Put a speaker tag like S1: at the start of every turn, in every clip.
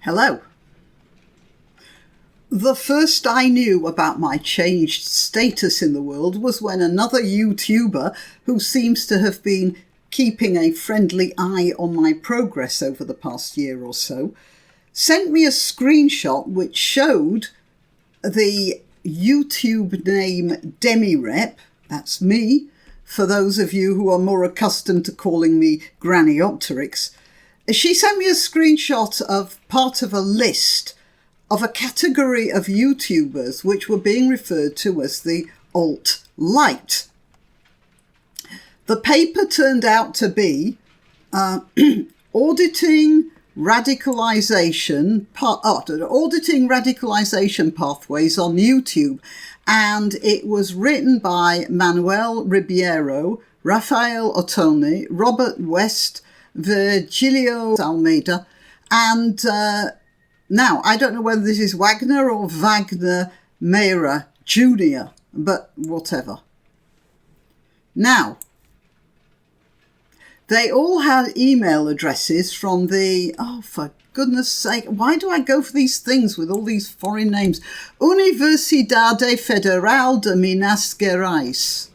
S1: Hello. The first I knew about my changed status in the world was when another YouTuber, who seems to have been keeping a friendly eye on my progress over the past year or so, sent me a screenshot which showed the YouTube name Demirep, that's me, for those of you who are more accustomed to calling me Grannyopteryx. She sent me a screenshot of part of a list of a category of YouTubers which were being referred to as the Alt-lite. The paper turned out to be Auditing Radicalization, Auditing Radicalization Pathways on YouTube, and it was written by Manuel Ribeiro, Rafael Ottoni, Robert West, Virgilio Almeida, and now I don't know whether this is Wagner or Wagner Meira Jr., but whatever. Now, they all had email addresses from the, oh, for goodness sake, why do I go for these things with all these foreign names? Universidade Federal de Minas Gerais.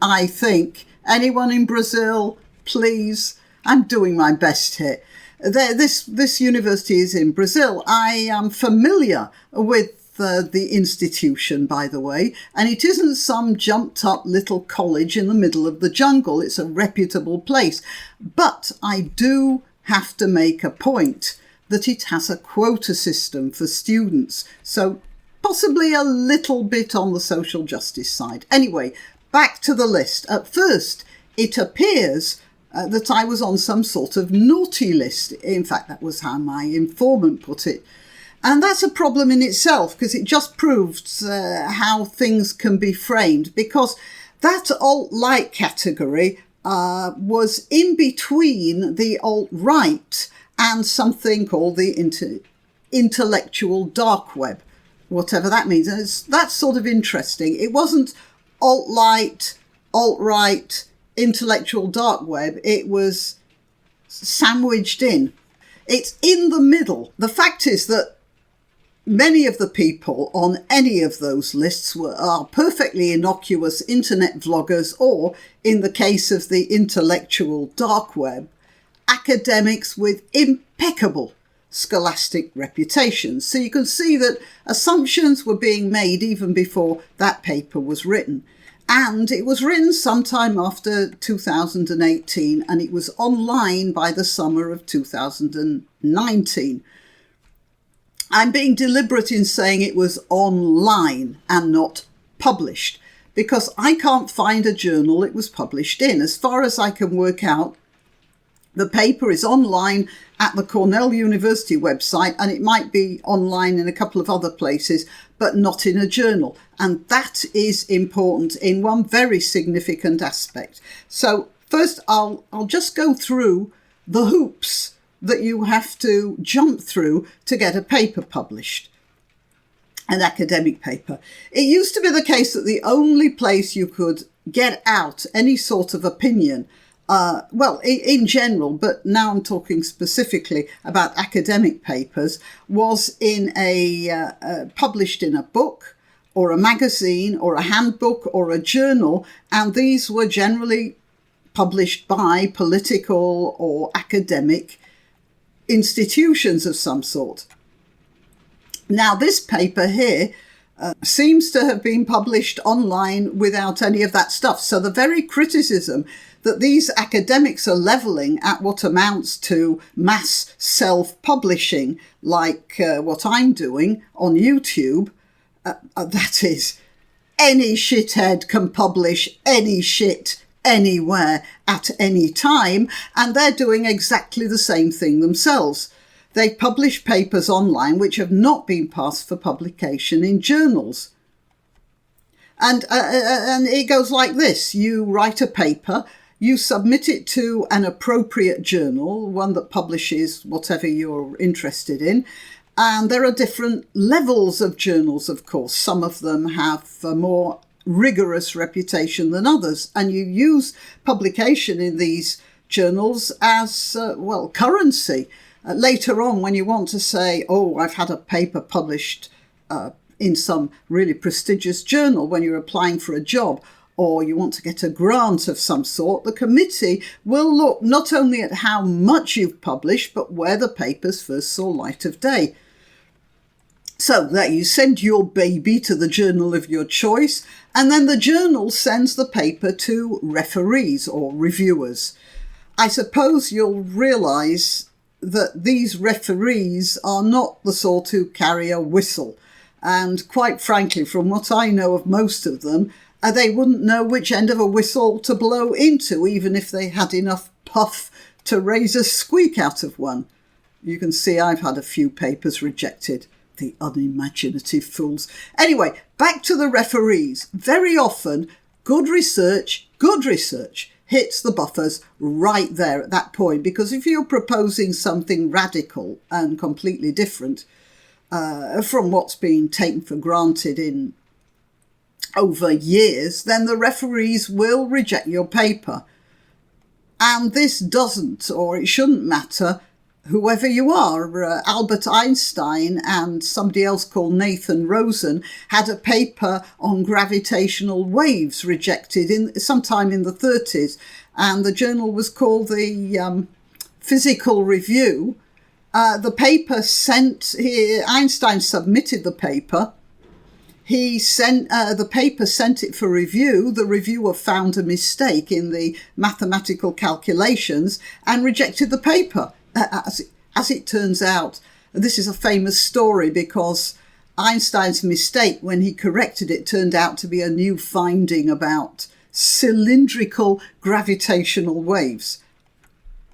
S1: I think. Anyone in Brazil, please? I'm doing my best here. This university is in Brazil. I am familiar with the institution, by the way, and it isn't some jumped up little college in the middle of the jungle. It's a reputable place. But I do have to make a point that it has a quota system for students. So possibly a little bit on the social justice side. Anyway, back to the list. At first, it appears that I was on some sort of naughty list. In fact, that was how my informant put it. And that's a problem in itself, because it just proves how things can be framed, because that alt-lite category was in between the alt-right and something called the intellectual dark web, whatever that means. And that's sort of interesting. It wasn't alt-lite, alt-right, intellectual dark web. It was sandwiched in. It's in the middle. The fact is that many of the people on any of those lists are perfectly innocuous internet vloggers, or, in the case of the intellectual dark web, academics with impeccable scholastic reputations. So you can see that assumptions were being made even before that paper was written. And it was written sometime after 2018, and it was online by the summer of 2019. I'm being deliberate in saying it was online and not published, because I can't find a journal it was published in. As far as I can work out, the paper is online at the Cornell University website, and it might be online in a couple of other places, but not in a journal. And that is important in one very significant aspect. So first, I'll just go through the hoops that you have to jump through to get a paper published, an academic paper. It used to be the case that the only place you could get out any sort of opinion, in general, but now I'm talking specifically about academic papers, was in published in a book or a magazine or a handbook or a journal, and these were generally published by political or academic institutions of some sort. Now, this paper here seems to have been published online without any of that stuff. So the very criticism that these academics are levelling at what amounts to mass self-publishing, like what I'm doing on YouTube, that is, any shithead can publish any shit anywhere at any time, and they're doing exactly the same thing themselves. They publish papers online which have not been passed for publication in journals. And it goes like this. You write a paper, you submit it to an appropriate journal, one that publishes whatever you're interested in. And there are different levels of journals, of course. Some of them have a more rigorous reputation than others. And you use publication in these journals as, currency. Later on, when you want to say, oh, I've had a paper published in some really prestigious journal when you're applying for a job, or you want to get a grant of some sort, the committee will look not only at how much you've published, but where the papers first saw light of day. So that you send your baby to the journal of your choice, and then the journal sends the paper to referees or reviewers. I suppose you'll realise that these referees are not the sort who carry a whistle. And quite frankly, from what I know of most of them, they wouldn't know which end of a whistle to blow into, even if they had enough puff to raise a squeak out of one. You can see I've had a few papers rejected. The unimaginative fools. Anyway, back to the referees. Very often, good research hits the buffers right there at that point, because if you're proposing something radical and completely different from what's been taken for granted in over years, then the referees will reject your paper. And this doesn't, or it shouldn't matter, whoever you are. Albert Einstein and somebody else called Nathan Rosen had a paper on gravitational waves rejected sometime in the 30s, and the journal was called the Physical Review. The paper Einstein submitted the paper. He sent the paper, sent it for review. The reviewer found a mistake in the mathematical calculations and rejected the paper. As it turns out, this is a famous story because Einstein's mistake, when he corrected it, turned out to be a new finding about cylindrical gravitational waves,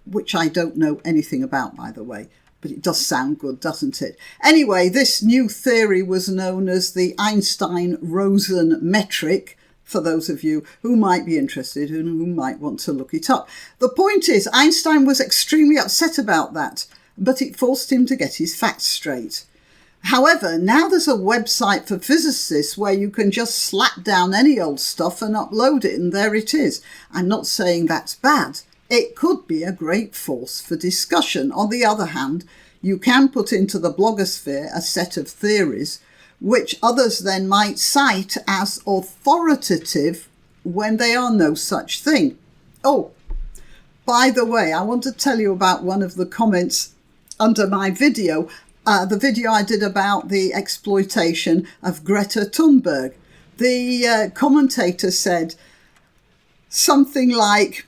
S1: which I don't know anything about, by the way. But it does sound good, doesn't it? Anyway, this new theory was known as the Einstein-Rosen metric, for those of you who might be interested and who might want to look it up. The point is, Einstein was extremely upset about that, but it forced him to get his facts straight. However, now there's a website for physicists where you can just slap down any old stuff and upload it, and there it is. I'm not saying that's bad. It could be a great force for discussion. On the other hand, you can put into the blogosphere a set of theories which others then might cite as authoritative when they are no such thing. Oh, by the way, I want to tell you about one of the comments under my video, the video I did about the exploitation of Greta Thunberg. The commentator said something like,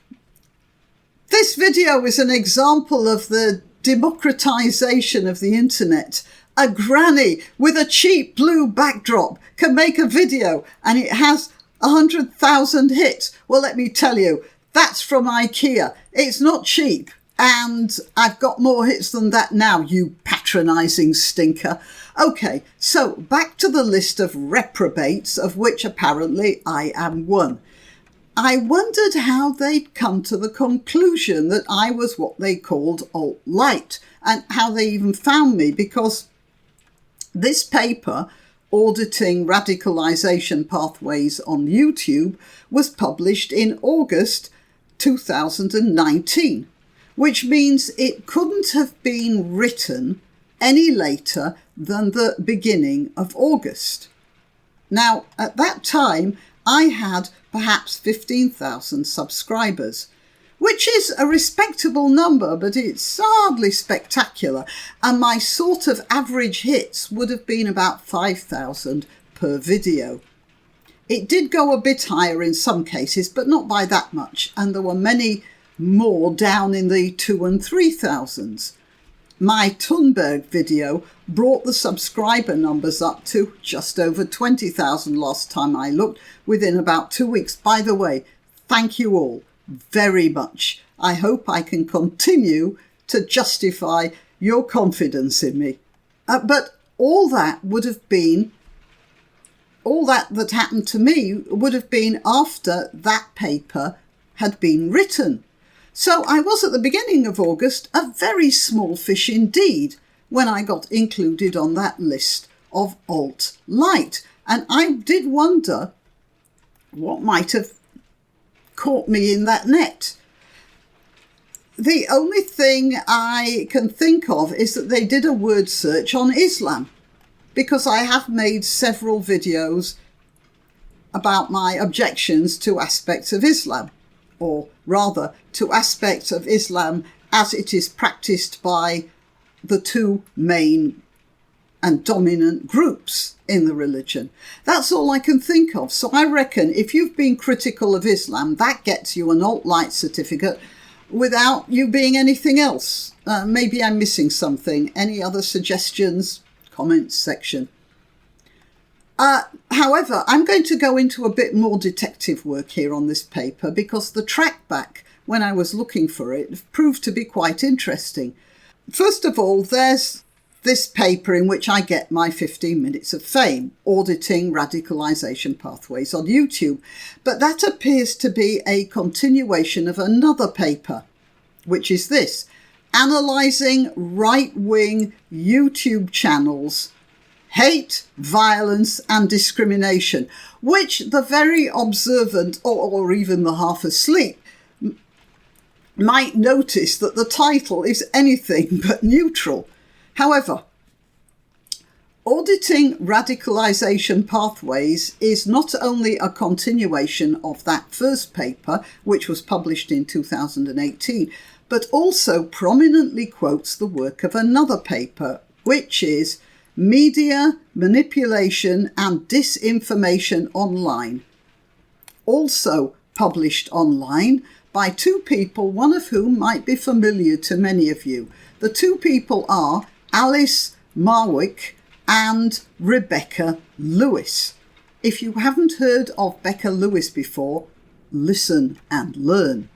S1: "This video is an example of the democratization of the internet. A granny with a cheap blue backdrop can make a video and it has 100,000 hits. Well, let me tell you, that's from IKEA. It's not cheap. And I've got more hits than that now, you patronizing stinker." Okay, so back to the list of reprobates, of which apparently I am one. I wondered how they'd come to the conclusion that I was what they called Alt-lite, and how they even found me, because this paper, Auditing Radicalization Pathways on YouTube, was published in August 2019, which means it couldn't have been written any later than the beginning of August. Now, at that time, I had perhaps 15,000 subscribers, which is a respectable number, but it's hardly spectacular. And my sort of average hits would have been about 5,000 per video. It did go a bit higher in some cases, but not by that much. And there were many more down in the 2,000 and 3,000s. My Thunberg video brought the subscriber numbers up to just over 20,000 last time I looked, within about 2 weeks. By the way, thank you all very much. I hope I can continue to justify your confidence in me. But all that happened to me would have been after that paper had been written. So I was at the beginning of August a very small fish indeed when I got included on that list of Alt-lite. And I did wonder what might have caught me in that net. The only thing I can think of is that they did a word search on Islam, because I have made several videos about my objections to aspects of Islam, or rather to aspects of Islam as it is practiced by the two main and dominant groups in the religion. That's all I can think of. So I reckon if you've been critical of Islam, that gets you an Alt-lite certificate without you being anything else. Maybe I'm missing something. Any other suggestions? Comments section. However, I'm going to go into a bit more detective work here on this paper, because the track back when I was looking for it proved to be quite interesting. First of all, there's this paper in which I get my 15 minutes of fame, Auditing Radicalization Pathways on YouTube. But that appears to be a continuation of another paper, which is this, Analysing Right-Wing YouTube Channels, Hate, Violence and Discrimination, which the very observant or even the half asleep might notice that the title is anything but neutral. However, Auditing Radicalization Pathways is not only a continuation of that first paper, which was published in 2018, but also prominently quotes the work of another paper, which is Media, Manipulation and Disinformation Online, also published online by two people, one of whom might be familiar to many of you. The two people are Alice Marwick and Rebecca Lewis. If you haven't heard of Becca Lewis before, listen and learn.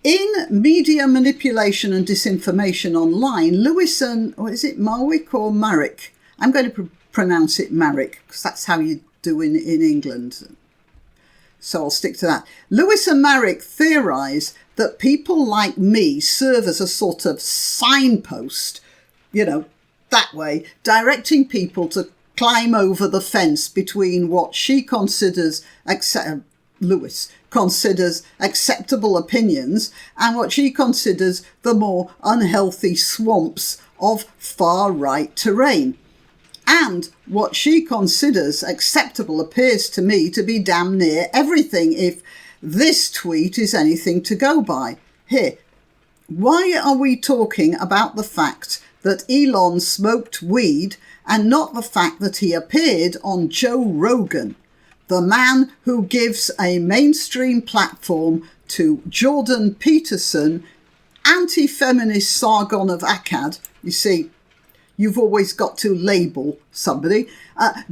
S1: In Media, Manipulation and Disinformation Online, Lewis and, or is it Marwick or Marwick? I'm going to pronounce it Marwick, because that's how you do in England. So I'll stick to that. Lewis and Marwick theorise that people like me serve as a sort of signpost, that way, directing people to climb over the fence between what she considers, Lewis considers acceptable opinions and what she considers the more unhealthy swamps of far-right terrain. And what she considers acceptable appears to me to be damn near everything, if this tweet is anything to go by. Here, why are we talking about the fact that Elon smoked weed and not the fact that he appeared on Joe Rogan, the man who gives a mainstream platform to Jordan Peterson, anti-feminist Sargon of Akkad? You see, you've always got to label somebody.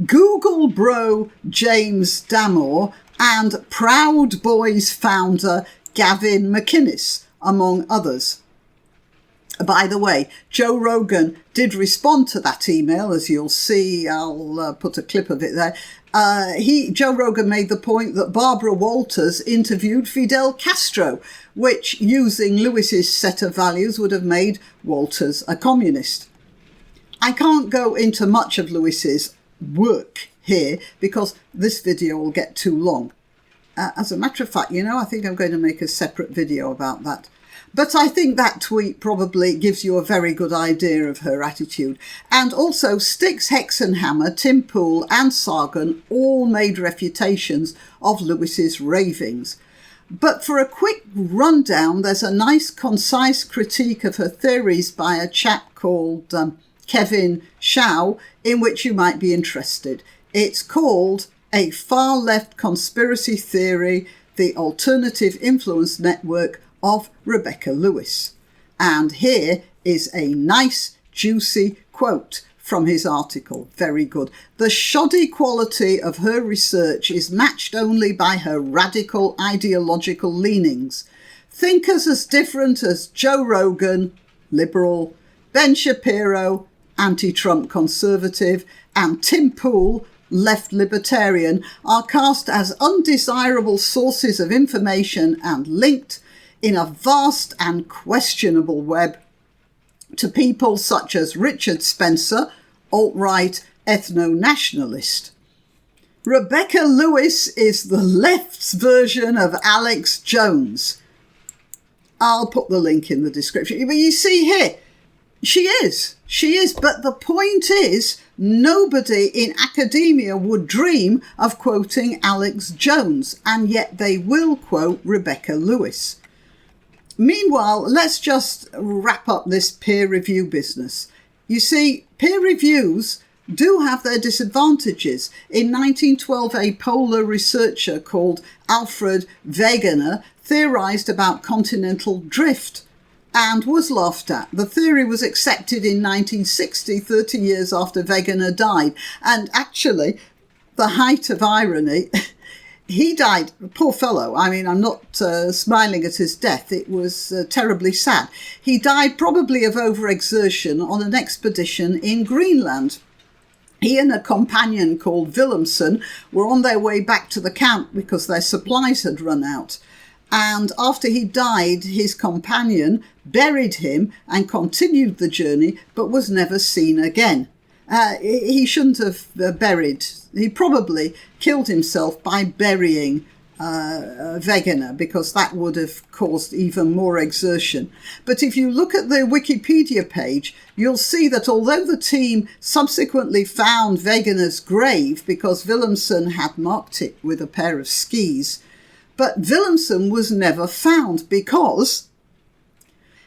S1: Google bro James Damore and Proud Boys founder Gavin McInnes, among others. By the way, Joe Rogan did respond to that email, as you'll see. I'll put a clip of it there. Joe Rogan made the point that Barbara Walters interviewed Fidel Castro, which, using Lewis's set of values, would have made Walters a communist. I can't go into much of Lewis's work here because this video will get too long. As a matter of fact, I think I'm going to make a separate video about that. But I think that tweet probably gives you a very good idea of her attitude. And also, Styx Hexenhammer, Tim Pool and Sargon all made refutations of Lewis's ravings. But for a quick rundown, there's a nice concise critique of her theories by a chap called Kevin Shau, in which you might be interested. It's called A Far Left Conspiracy Theory, the Alternative Influence Network of Rebecca Lewis. And here is a nice, juicy quote from his article. Very good. The shoddy quality of her research is matched only by her radical ideological leanings. Thinkers as different as Joe Rogan, liberal, Ben Shapiro, anti-Trump conservative, and Tim Pool, left libertarian, are cast as undesirable sources of information and linked in a vast and questionable web to people such as Richard Spencer, alt-right ethno-nationalist. Rebecca Lewis is the left's version of Alex Jones. I'll put the link in the description. But you see here, she is. But the point is, nobody in academia would dream of quoting Alex Jones, and yet they will quote Rebecca Lewis. Meanwhile, let's just wrap up this peer review business. You see, peer reviews do have their disadvantages. In 1912, a polar researcher called Alfred Wegener theorized about continental drift and was laughed at. The theory was accepted in 1960, 30 years after Wegener died. And actually, the height of irony, he died, poor fellow. I mean, I'm not smiling at his death. It was terribly sad. He died probably of overexertion on an expedition in Greenland. He and a companion called Willemsen were on their way back to the camp because their supplies had run out. And after he died, his companion buried him and continued the journey, but was never seen again. He shouldn't have buried. He probably killed himself by burying Wegener, because that would have caused even more exertion. But if you look at the Wikipedia page, you'll see that although the team subsequently found Wegener's grave because Willemsen had marked it with a pair of skis, but Willemsen was never found because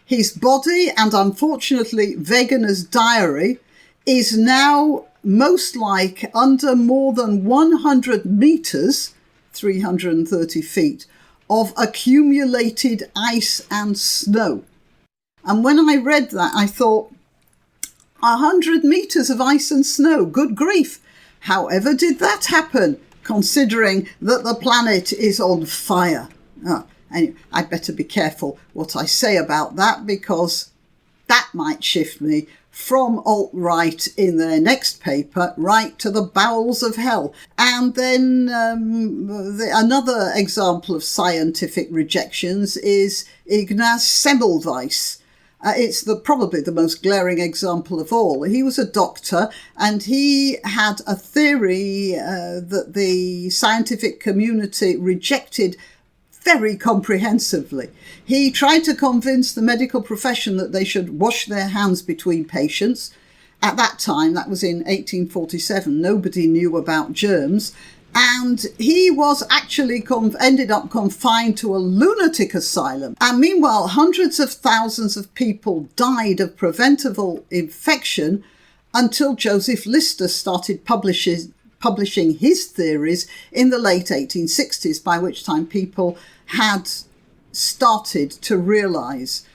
S1: his body, and unfortunately Wegener's diary, is now most like under more than 100 meters, 330 feet, of accumulated ice and snow. And when I read that, I thought, 100 meters of ice and snow, good grief. However did that happen, considering that the planet is on fire? And I'd better be careful what I say about that, because that might shift me from alt-right in their next paper right to the bowels of hell. And then another example of scientific rejections is Ignaz Semmelweis. It's probably the most glaring example of all. He was a doctor, and he had a theory that the scientific community rejected very comprehensively. He tried to convince the medical profession that they should wash their hands between patients. At that time, that was in 1847, nobody knew about germs. And he was actually ended up confined to a lunatic asylum. And meanwhile, hundreds of thousands of people died of preventable infection until Joseph Lister started publishing his theories in the late 1860s, by which time people had started to realise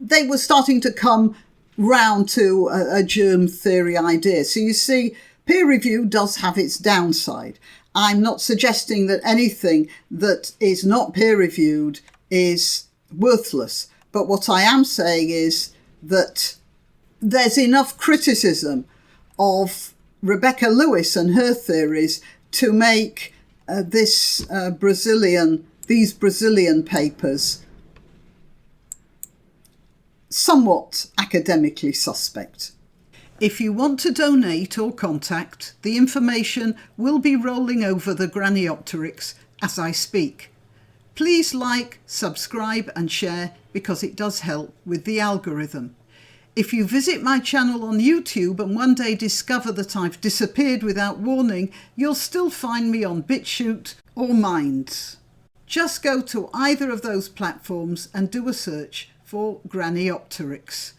S1: they were starting to come round to a germ theory idea. So you see, peer review does have its downside. I'm not suggesting that anything that is not peer reviewed is worthless, but what I am saying is that there's enough criticism of Rebecca Lewis and her theories to make these Brazilian papers somewhat academically suspect. If you want to donate or contact, the information will be rolling over the Graniopteryx as I speak. Please like, subscribe and share, because it does help with the algorithm. If you visit my channel on YouTube and one day discover that I've disappeared without warning, you'll still find me on BitChute or Minds. Just go to either of those platforms and do a search for Graniopteryx.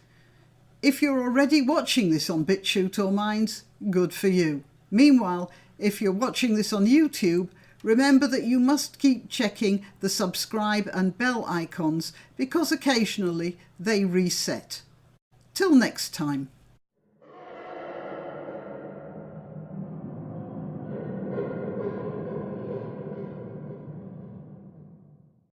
S1: If you're already watching this on BitChute or Minds, good for you. Meanwhile, if you're watching this on YouTube, remember that you must keep checking the subscribe and bell icons, because occasionally they reset. Till next time.